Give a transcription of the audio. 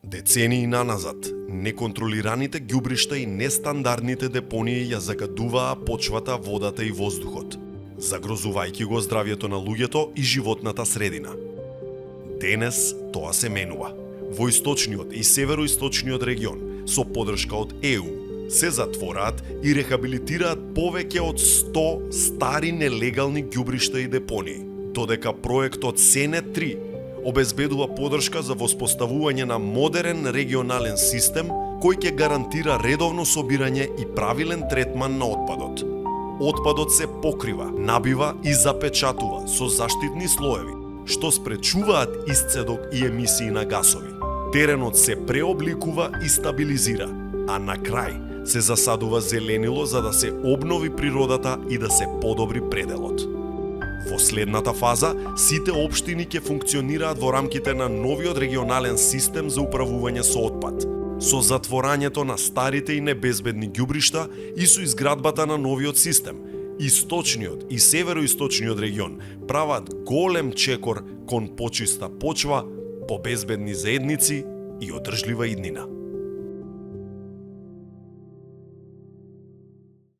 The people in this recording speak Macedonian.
Децении наназад, неконтролираните ѓубришта и нестандардните депонии ја загадуваа почвата, водата и воздухот, загрозувајќи го здравјето на луѓето и животната средина. Денес тоа се менува. Во источниот и североисточниот регион, со подршка од ЕУ, се затвораат и рехабилитираат повеќе од 100 стари нелегални ѓубришта и депонии, додека проектот Сене 3 обезбедува подршка за воспоставување на модерен регионален систем кој ќе гарантира редовно собирање и правилен третман на отпадот. Отпадот се покрива, набива и запечатува со заштитни слоеви, што спречуваат исцедок и емисии на гасови. Теренот се преобликува и стабилизира, а на крај се засадува зеленило за да се обнови природата и да се подобри пределот. Во следната фаза, сите општини ќе функционираат во рамките на новиот регионален систем за управување со отпад, со затворањето на старите и небезбедни ѓубришта и со изградбата на новиот систем. Источниот и североисточниот регион прават голем чекор кон почиста почва, побезбедни заедници и одржлива иднина.